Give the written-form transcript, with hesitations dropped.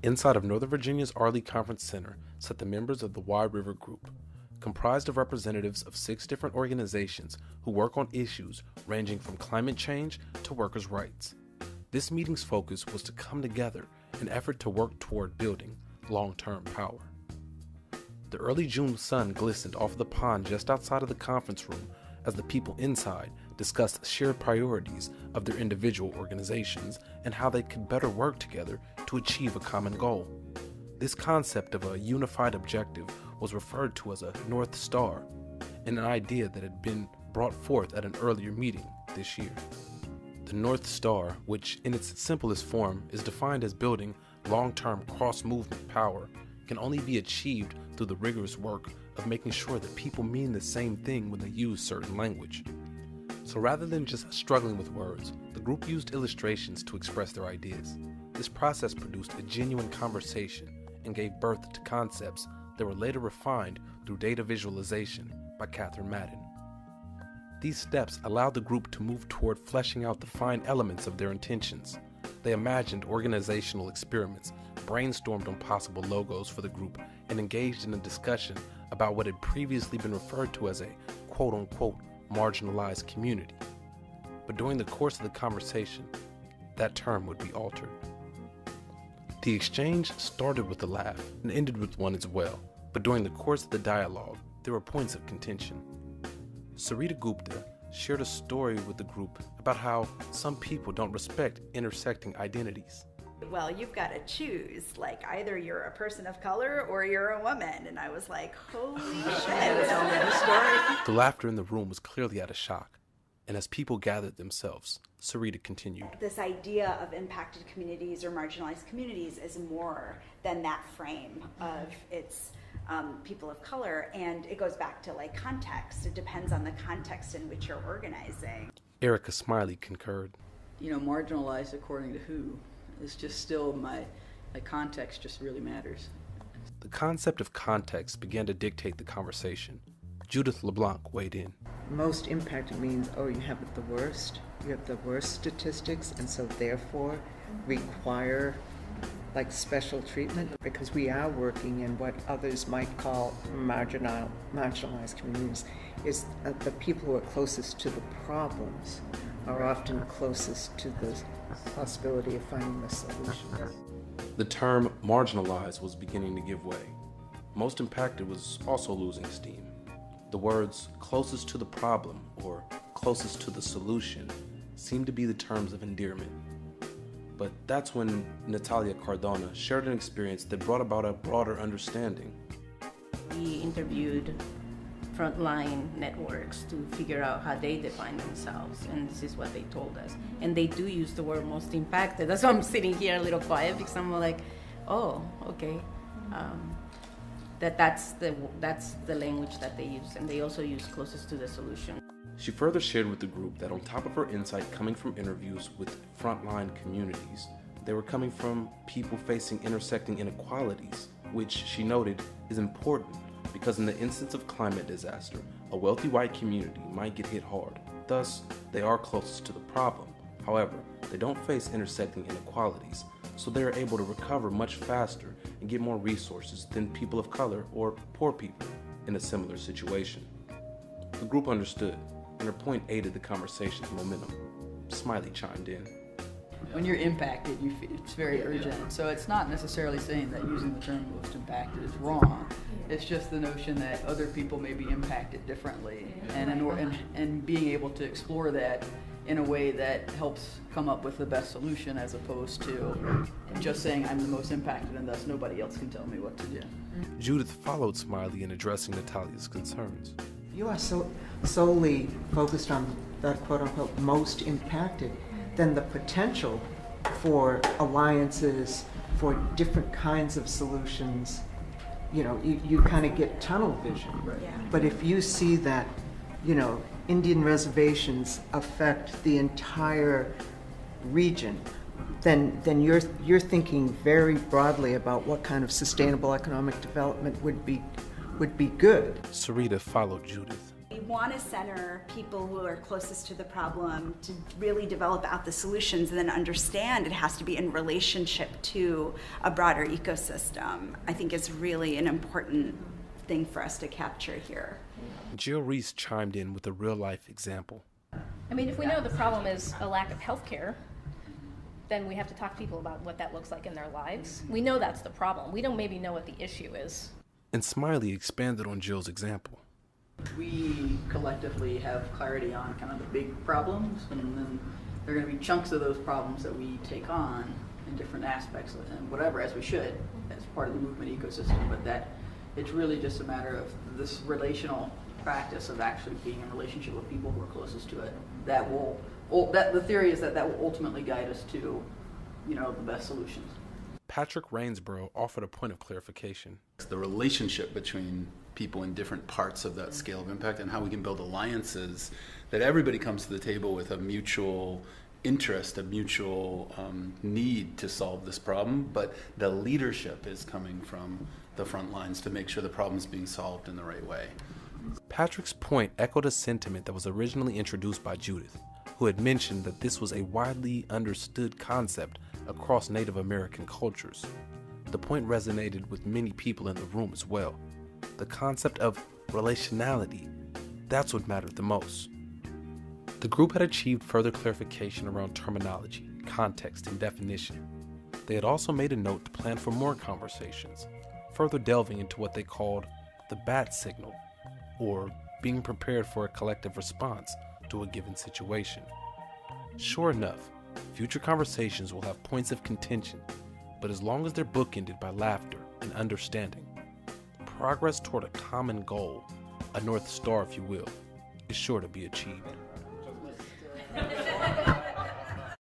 Inside of Northern Virginia's Arlie Conference Center sat the members of the Wye River group, comprised of representatives of 6 different organizations who work on issues ranging from climate change to workers' rights. This meeting's focus was to come together in an effort to work toward building long-term power. The early June sun glistened off the pond just outside of the conference room as the people inside discussed shared priorities of their individual organizations and how they could better work together to achieve a common goal. This concept of a unified objective was referred to as a North Star, and an idea that had been brought forth at an earlier meeting this year. The North Star, which in its simplest form is defined as building long-term cross-movement power, can only be achieved through the rigorous work of making sure that people mean the same thing when they use certain language. So rather than just struggling with words, the group used illustrations to express their ideas. This process produced a genuine conversation and gave birth to concepts that were later refined through data visualization by Catherine Madden. These steps allowed the group to move toward fleshing out the fine elements of their intentions. They imagined organizational experiments, brainstormed on possible logos for the group, and engaged in a discussion about what had previously been referred to as a quote-unquote marginalized community. But during the course of the conversation, that term would be altered. The exchange started with a laugh and ended with one as well, but during the course of the dialogue, there were points of contention. Sarita Gupta shared a story with the group about how some people don't respect intersecting identities. Well, you've got to choose, like either you're a person of color or you're a woman. And I was like, holy shit. The laughter in the room was clearly at a shock. And as people gathered themselves, Sarita continued. This idea of impacted communities or marginalized communities is more than that frame of its people of color. And it goes back to like context. It depends on the context in which you're organizing. Erica Smiley concurred. You know, marginalized according to who? It's just still my context just really matters. The concept of context began to dictate the conversation. Judith LeBlanc weighed in. Most impacted means, you have the worst. You have the worst statistics, and so therefore require like special treatment because we are working in what others might call marginalized communities. Is the people who are closest to the problems are often closest to the possibility of finding the solutions. The term marginalized was beginning to give way. Most impacted was also losing steam. The words closest to the problem or closest to the solution seemed to be the terms of endearment. But that's when Natalia Cardona shared an experience that brought about a broader understanding. We interviewed frontline networks to figure out how they define themselves, and this is what they told us. And they do use the word most impacted. That's why I'm sitting here a little quiet, because I'm like, oh, okay. That's the language that they use, and they also use closest to the solution. She further shared with the group that on top of her insight coming from interviews with frontline communities, they were coming from people facing intersecting inequalities, which she noted is important because in the instance of climate disaster, a wealthy white community might get hit hard. Thus, they are closest to the problem. However, they don't face intersecting inequalities, so they are able to recover much faster and get more resources than people of color or poor people in a similar situation. The group understood, and her point aided the conversation's momentum. Smiley chimed in. When you're impacted, it's very urgent. So it's not necessarily saying that using the term most impacted is wrong. It's just the notion that other people may be impacted differently, and being able to explore that in a way that helps come up with the best solution, as opposed to just saying I'm the most impacted and thus nobody else can tell me what to do. Judith followed Smiley in addressing Natalia's concerns. You are so solely focused on the quote-unquote most impacted, then the potential for alliances, for different kinds of solutions, you kind of get tunnel vision. Right. Yeah. But if you see that, Indian reservations affect the entire region, then you're thinking very broadly about what kind of sustainable economic development would be good. Sarita followed Judith. We want to center people who are closest to the problem to really develop out the solutions and then understand it has to be in relationship to a broader ecosystem, I think is really an important thing for us to capture here. Jill Reese chimed in with a real-life example. I mean, if we know the problem is a lack of health care, then we have to talk to people about what that looks like in their lives. We know that's the problem. We don't maybe know what the issue is. And Smiley expanded on Jill's example. We collectively have clarity on kind of the big problems, and then there are going to be chunks of those problems that we take on in different aspects, and whatever, as we should, as part of the movement ecosystem, but that it's really just a matter of this relational practice of actually being in relationship with people who are closest to it. The theory is that will ultimately guide us to, the best solutions. Patrick Rainsborough offered a point of clarification. The relationship between people in different parts of that scale of impact and how we can build alliances that everybody comes to the table with a mutual interest, a mutual need to solve this problem, but the leadership is coming from the front lines to make sure the problem is being solved in the right way. Patrick's point echoed a sentiment that was originally introduced by Judith, who had mentioned that this was a widely understood concept across Native American cultures. The point resonated with many people in the room as well. The concept of relationality, that's what mattered the most. The group had achieved further clarification around terminology, context, and definition. They had also made a note to plan for more conversations, further delving into what they called the bat signal, or being prepared for a collective response to a given situation. Sure enough, future conversations will have points of contention, but as long as they're bookended by laughter and understanding, progress toward a common goal, a North Star if you will, is sure to be achieved.